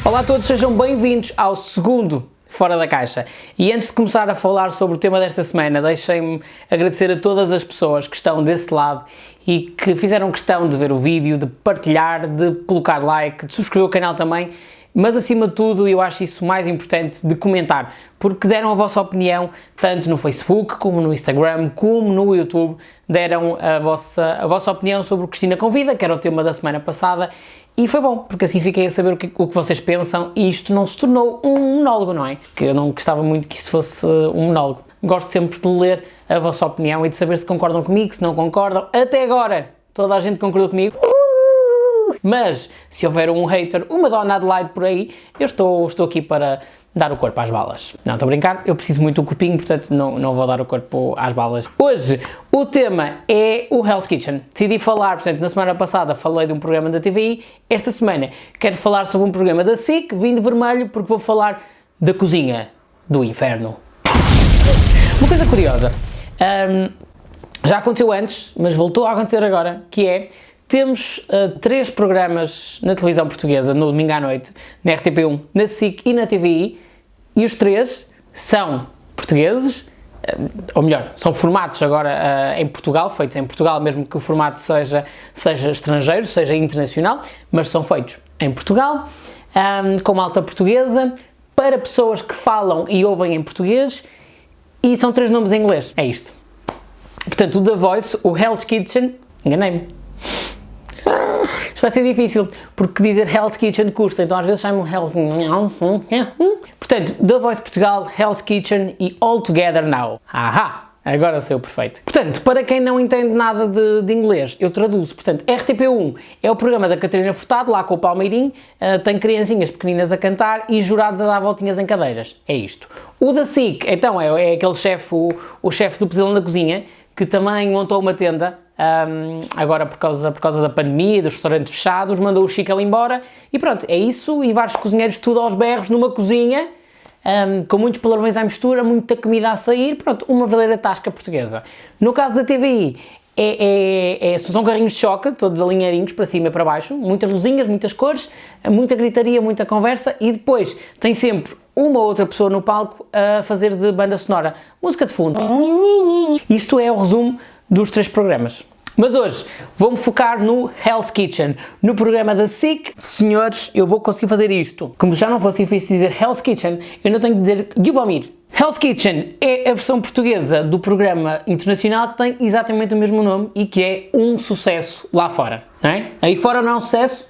Olá a todos, sejam bem-vindos ao segundo Fora da Caixa. E antes de começar a falar sobre o tema desta semana, deixem-me agradecer a todas as pessoas que estão desse lado e que fizeram questão de ver o vídeo, de partilhar, de colocar like, de subscrever o canal também, mas acima de tudo, eu acho isso mais importante, de comentar, porque deram a vossa opinião, tanto no Facebook, como no Instagram, como no YouTube, deram a vossa opinião sobre o Cristina Convida, que era o tema da semana passada, e foi bom, porque assim fiquei a saber o que vocês pensam, e isto não se tornou um monólogo, não é? Que eu não gostava muito que isto fosse um monólogo. Gosto sempre de ler a vossa opinião e de saber se concordam comigo, se não concordam. Até agora, toda a gente concordou comigo. Mas, se houver um hater, uma Dona Adelaide por aí, eu estou aqui para dar o corpo às balas. Não, estou a brincar, eu preciso muito do corpinho, portanto não vou dar o corpo às balas. Hoje, o tema é o Hell's Kitchen. Decidi falar, portanto, na semana passada falei de um programa da TVI, esta semana quero falar sobre um programa da SIC, vim de vermelho, porque vou falar da cozinha do inferno. Uma coisa curiosa, já aconteceu antes, mas voltou a acontecer agora, que é... Temos 3 programas na televisão portuguesa, no domingo à noite, na RTP1, na SIC e na TVI, e os 3 são portugueses, ou melhor, são formatos agora em Portugal, feitos em Portugal, mesmo que o formato seja estrangeiro, seja internacional, mas são feitos em Portugal, com malta portuguesa, para pessoas que falam e ouvem em português, e são 3 nomes em inglês, é isto. Portanto, o The Voice, o Hell's Kitchen, enganei-me. Isto vai ser difícil, porque dizer Hell's Kitchen custa, então às vezes chamam Hell's... Portanto, The Voice Portugal, Hell's Kitchen e All Together Now. Ahá! Agora saiu perfeito. Portanto, para quem não entende nada de inglês, eu traduzo. Portanto, RTP1 é o programa da Catarina Furtado, lá com o Palmeirim, tem criancinhas pequeninas a cantar e jurados a dar voltinhas em cadeiras. É isto. O da SIC, então, é aquele chefe, o chefe do Pesadelo na Cozinha, que também montou uma tenda, agora por causa da pandemia e dos restaurantes fechados, mandou o Chico embora, e pronto, é isso, e vários cozinheiros tudo aos berros, numa cozinha, com muitos palavrões à mistura, muita comida a sair, pronto, uma verdadeira tasca portuguesa. No caso da TVI, são carrinhos de choque, todos alinhadinhos, para cima e para baixo, muitas luzinhas, muitas cores, muita gritaria, muita conversa, e depois tem sempre uma ou outra pessoa no palco a fazer de banda sonora, música de fundo. Isto é o resumo dos 3 programas. Mas hoje vou-me focar no Hell's Kitchen, no programa da SIC. Senhores, eu vou conseguir fazer isto. Como já não fosse difícil dizer Hell's Kitchen, eu ainda tenho que dizer Yubamir. Hell's Kitchen é a versão portuguesa do programa internacional que tem exatamente o mesmo nome e que é um sucesso lá fora. Não é? Aí fora não é um sucesso,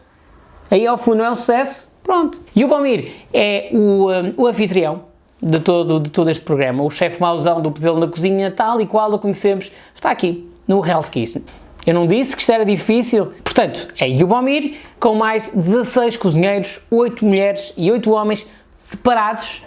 aí ao fundo não é um sucesso, pronto. Yubamir é o anfitrião de todo este programa, o chefe mauzão do Pesadelo na Cozinha, tal e qual o conhecemos, está aqui no Hell's Kitchen. Eu não disse que isto era difícil, portanto, é Yubamir com mais 16 cozinheiros, 8 mulheres e 8 homens separados,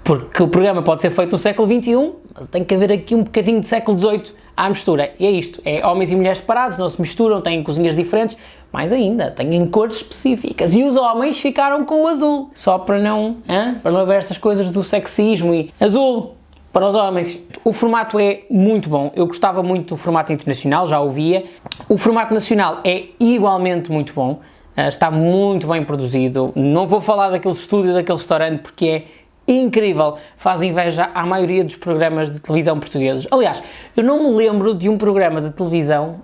porque o programa pode ser feito no século XXI, mas tem que haver aqui um bocadinho de século XVIII à mistura, e é isto, é homens e mulheres separados, não se misturam, têm cozinhas diferentes, mais ainda, têm cores específicas, e os homens ficaram com o azul, só para não haver essas coisas do sexismo e azul para os homens. O formato é muito bom, eu gostava muito do formato internacional, já o via. O formato nacional é igualmente muito bom, está muito bem produzido, não vou falar daquele estúdio, daquele restaurante, porque é incrível, faz inveja à maioria dos programas de televisão portugueses. Aliás, eu não me lembro de um programa de televisão,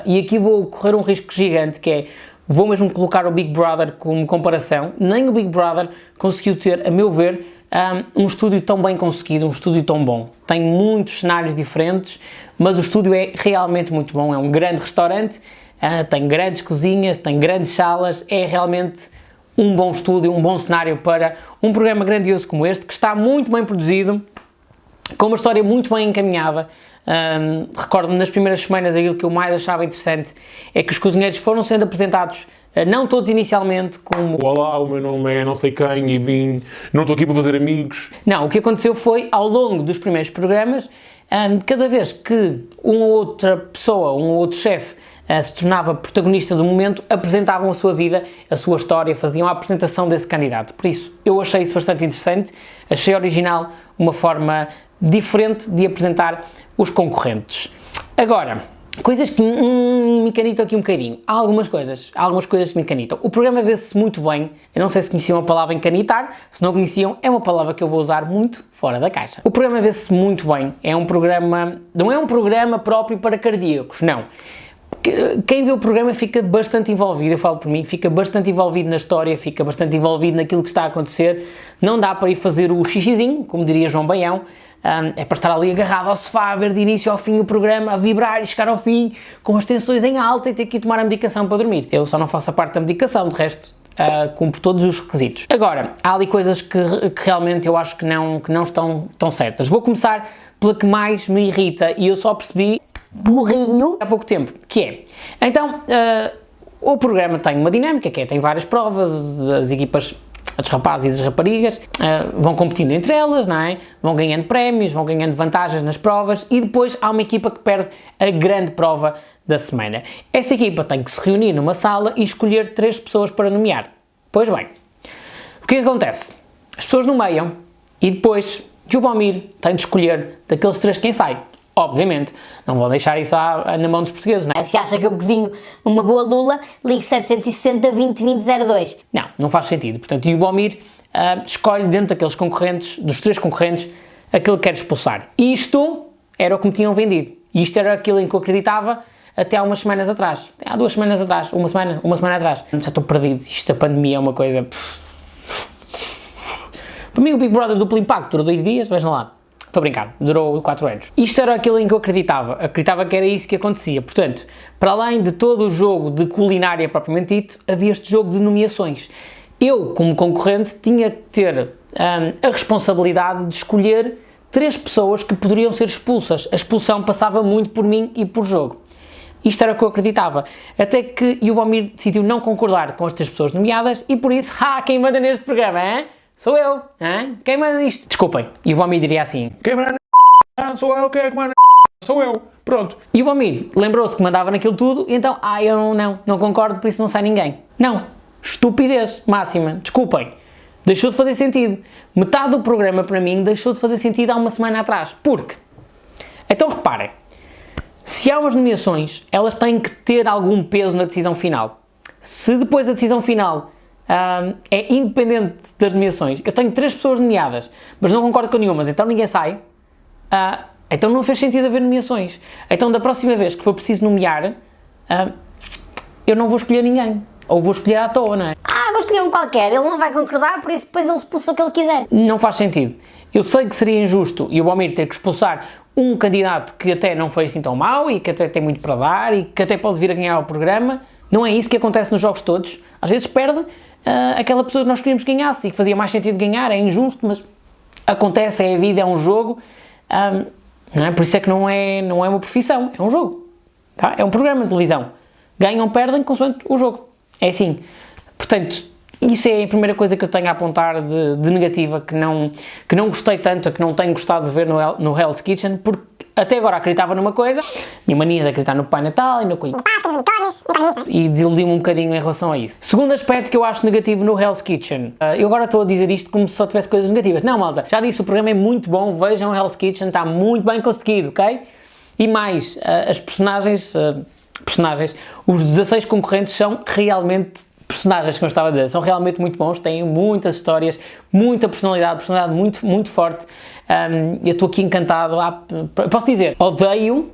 e aqui vou correr um risco gigante, que é, vou mesmo colocar o Big Brother como comparação, nem o Big Brother conseguiu ter, a meu ver, um estúdio tão bem conseguido, um estúdio tão bom. Tem muitos cenários diferentes, mas o estúdio é realmente muito bom, é um grande restaurante, tem grandes cozinhas, tem grandes salas, é realmente um bom estúdio, um bom cenário para um programa grandioso como este, que está muito bem produzido, com uma história muito bem encaminhada. Recordo-me nas primeiras semanas aquilo que eu mais achava interessante é que os cozinheiros foram sendo apresentados, não todos inicialmente como... Olá, o meu nome é não sei quem e vim, não estou aqui para fazer amigos. Não, o que aconteceu foi, ao longo dos primeiros programas, cada vez que uma outra pessoa, um outro chefe, se tornava protagonista do momento, apresentavam a sua vida, a sua história, faziam a apresentação desse candidato. Por isso, eu achei isso bastante interessante, achei original, uma forma diferente de apresentar os concorrentes. Agora, Coisas que me encanitam aqui um bocadinho. Há algumas coisas que me encanitam. O programa vê-se muito bem. Eu não sei se conheciam a palavra encanitar, se não conheciam, é uma palavra que eu vou usar muito fora da caixa. O programa vê-se muito bem. É um programa, não é um programa próprio para cardíacos, não. Quem vê o programa fica bastante envolvido, eu falo por mim, fica bastante envolvido na história, fica bastante envolvido naquilo que está a acontecer. Não dá para ir fazer o xixizinho, como diria João Baião. É para estar ali agarrado ao sofá, a ver de início ao fim o programa, a vibrar e chegar ao fim com as tensões em alta e ter que ir tomar a medicação para dormir. Eu só não faço a parte da medicação, de resto cumpro todos os requisitos. Agora, há ali coisas que realmente eu acho que não estão tão certas. Vou começar pela que mais me irrita e eu só percebi burrinho há pouco tempo, que é, então, o programa tem uma dinâmica, que é, tem várias provas, as equipas, os rapazes e as raparigas, vão competindo entre elas, não é? Vão ganhando prémios, vão ganhando vantagens nas provas e depois há uma equipa que perde a grande prova da semana. Essa equipa tem que se reunir numa sala e escolher 3 pessoas para nomear. Pois bem, o que acontece? As pessoas nomeiam e depois Jubomir tem de escolher daqueles 3 quem sai. Obviamente, não vou deixar isso na mão dos portugueses, não é? Se acha que eu cozinho uma boa lula, ligue 760 20 20 02. Não faz sentido. Portanto, o Jubomir escolhe dentro daqueles concorrentes, dos 3 concorrentes, aquele que quer expulsar. Isto era o que me tinham vendido. Isto era aquilo em que eu acreditava até há umas semanas atrás. Há 2 semanas atrás, uma semana atrás. Já estou perdido. Isto da pandemia é uma coisa... Para mim o Big Brother duplo impacto durou 2 dias, vejam lá. Estou a brincar, durou 4 anos. Isto era aquilo em que eu acreditava que era isso que acontecia. Portanto, para além de todo o jogo de culinária propriamente dito, havia este jogo de nomeações. Eu, como concorrente, tinha que ter a responsabilidade de escolher 3 pessoas que poderiam ser expulsas. A expulsão passava muito por mim e por jogo. Isto era o que eu acreditava. Até que Jubomir decidiu não concordar com as 3 pessoas nomeadas e por isso, quem manda neste programa, hein? Sou eu, hein? Quem manda nisto? Desculpem, Jubomir diria assim. Quem manda sou eu, quem é que manda sou eu. Pronto. Jubomir lembrou-se que mandava naquilo tudo, e então, eu não concordo, por isso não sai ninguém. Não. Estupidez máxima. Desculpem. Deixou de fazer sentido. Metade do programa, para mim, deixou de fazer sentido há uma semana atrás. Porque? Então, reparem. Se há umas nomeações, elas têm que ter algum peso na decisão final. Se depois a decisão final é independente das nomeações, eu tenho 3 pessoas nomeadas, mas não concordo com nenhuma, então ninguém sai, então não fez sentido haver nomeações. Então da próxima vez que for preciso nomear, eu não vou escolher ninguém, ou vou escolher à toa, não é? Vou escolher um qualquer, ele não vai concordar, por isso depois ele expulsa o que ele quiser. Não faz sentido. Eu sei que seria injusto e o Jubomir ter que expulsar um candidato que até não foi assim tão mau e que até tem muito para dar e que até pode vir a ganhar o programa. Não é isso que acontece nos jogos todos. Às vezes perde aquela pessoa que nós queríamos que ganhasse e que fazia mais sentido ganhar, é injusto, mas acontece, é a vida, é um jogo, não é? Por isso é que não é uma profissão, é um jogo, tá? É um programa de televisão, ganham, perdem, consoante o jogo, é assim. Portanto, isso é a primeira coisa que eu tenho a apontar de negativa, que não gostei tanto, que não tenho gostado de ver no Hell's Kitchen, porque até agora acreditava numa coisa, tinha mania de acreditar no Pai Natal e no Coelho, e desiludi-me um bocadinho em relação a isso. Segundo aspecto que eu acho negativo no Hell's Kitchen, eu agora estou a dizer isto como se só tivesse coisas negativas. Não, malta, já disse, o programa é muito bom, vejam o Hell's Kitchen, está muito bem conseguido, ok? E mais, as personagens, os 16 concorrentes são realmente personagens, como eu estava a dizer, são realmente muito bons, têm muitas histórias, muita personalidade muito, muito forte. Eu estou aqui encantado, posso dizer, odeio,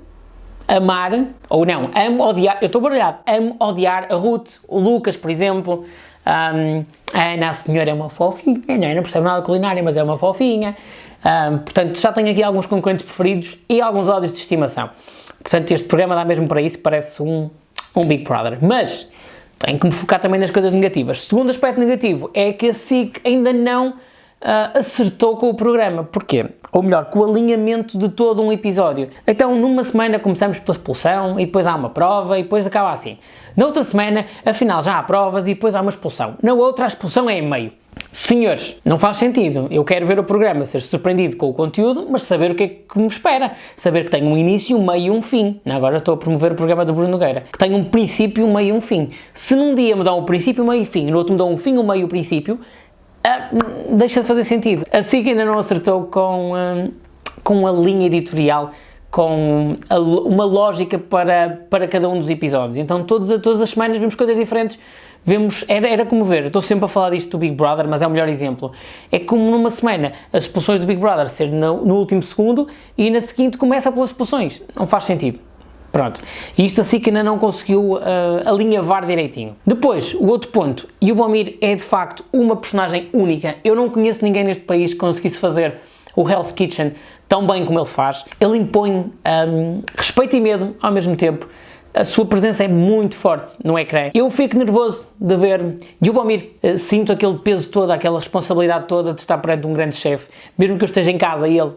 amar, ou não, amo, odiar, eu estou baralhado, amo, odiar a Ruth, o Lucas, por exemplo, a Ana, a senhora é uma fofinha, não percebe nada de culinária, mas é uma fofinha, portanto já tenho aqui alguns concorrentes preferidos e alguns ódios de estimação, portanto este programa dá mesmo para isso, parece um Big Brother, mas tenho que me focar também nas coisas negativas. Segundo aspecto negativo é que a SIC ainda não acertou com o programa. Porquê? Ou melhor, com o alinhamento de todo um episódio. Então, numa semana começamos pela expulsão, e depois há uma prova, e depois acaba assim. Na outra semana, afinal, já há provas, e depois há uma expulsão. Na outra, a expulsão é em meio. Senhores, não faz sentido. Eu quero ver o programa, ser surpreendido com o conteúdo, mas saber o que é que me espera. Saber que tem um início, um meio e um fim. Agora estou a promover o programa do Bruno Nogueira. Que tem um princípio, um meio e um fim. Se num dia me dão um princípio, um meio e fim, e no outro me dão um fim, um meio e um princípio, deixa de fazer sentido. A SIC ainda não acertou com a linha editorial uma lógica para cada um dos episódios. Então todas as semanas vemos coisas diferentes. Era como ver, eu estou sempre a falar disto do Big Brother, mas é o melhor exemplo. É como numa semana as expulsões do Big Brother ser no último segundo e na seguinte começa pelas expulsões. Não faz sentido. Pronto. E isto assim que ainda não conseguiu alinhavar direitinho. Depois, o outro ponto. Yubomir é de facto uma personagem única. Eu não conheço ninguém neste país que conseguisse fazer o Hell's Kitchen tão bem como ele faz. Ele impõe respeito e medo ao mesmo tempo. A sua presença é muito forte no ecrã. Eu fico nervoso de ver Yubomir, sinto aquele peso todo, aquela responsabilidade toda de estar perante um grande chefe, mesmo que eu esteja em casa e ele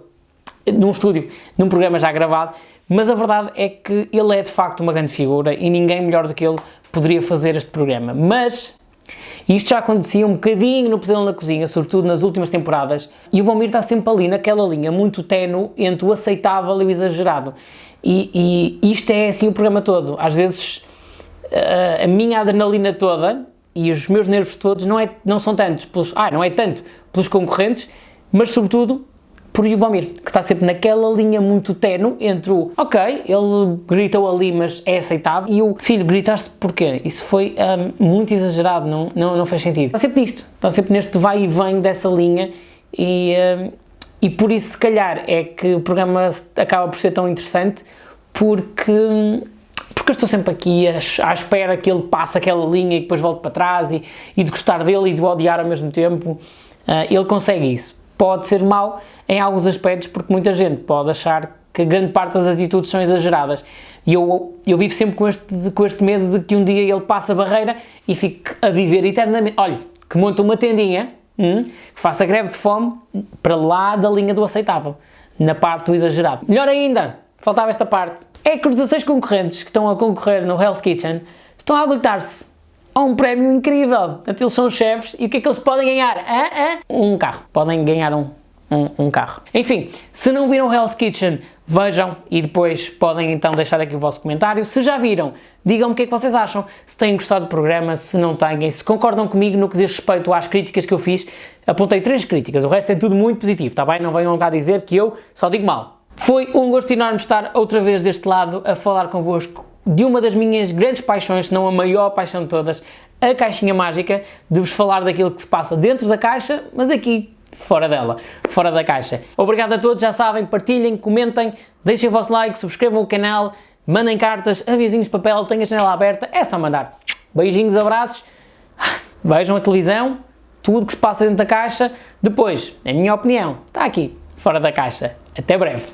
num estúdio, num programa já gravado, mas a verdade é que ele é de facto uma grande figura e ninguém melhor do que ele poderia fazer este programa. Mas isto já acontecia um bocadinho no Pesadelo na Cozinha, sobretudo nas últimas temporadas, e o Yubomir está sempre ali naquela linha muito ténue entre o aceitável e o exagerado. E isto é assim o programa todo. Às vezes a minha adrenalina toda e os meus nervos todos não são tantos não é tanto pelos concorrentes, mas sobretudo por Yubomir, que está sempre naquela linha muito ténue entre ele gritou ali, mas é aceitável, e o filho, gritaste porquê? Isso foi muito exagerado, não fez sentido. Está sempre nisto, está sempre neste vai e vem dessa linha e por isso, se calhar, é que o programa acaba por ser tão interessante, porque eu estou sempre aqui à espera que ele passe aquela linha e depois volte para trás e de gostar dele e de o odiar ao mesmo tempo. Ele consegue isso. Pode ser mau em alguns aspectos, porque muita gente pode achar que grande parte das atitudes são exageradas. E eu vivo sempre com este medo de que um dia ele passe a barreira e fique a viver eternamente. Olha, que monta uma tendinha, que faça greve de fome para lá da linha do aceitável, na parte do exagerado. Melhor ainda, faltava esta parte, é que os 16 concorrentes que estão a concorrer no Hell's Kitchen estão a habilitar-se a um prémio incrível. Portanto, eles são os chefes e o que é que eles podem ganhar? Um carro. Podem ganhar um carro. Enfim, se não viram o Hell's Kitchen, vejam e depois podem então deixar aqui o vosso comentário. Se já viram, digam-me o que é que vocês acham, se têm gostado do programa, se não têm, se concordam comigo no que diz respeito às críticas que eu fiz. Apontei 3 críticas, o resto é tudo muito positivo, está bem? Não venham cá dizer que eu só digo mal. Foi um gosto enorme estar outra vez deste lado a falar convosco de uma das minhas grandes paixões, se não a maior paixão de todas, a caixinha mágica, de vos falar daquilo que se passa dentro da caixa, mas aqui fora dela, fora da caixa. Obrigado a todos, já sabem, partilhem, comentem, deixem o vosso like, subscrevam o canal, mandem cartas, avisinhos de papel, tenham a janela aberta, é só mandar. Beijinhos, abraços, vejam a televisão, tudo que se passa dentro da caixa, depois, na minha opinião, está aqui, fora da caixa. Até breve.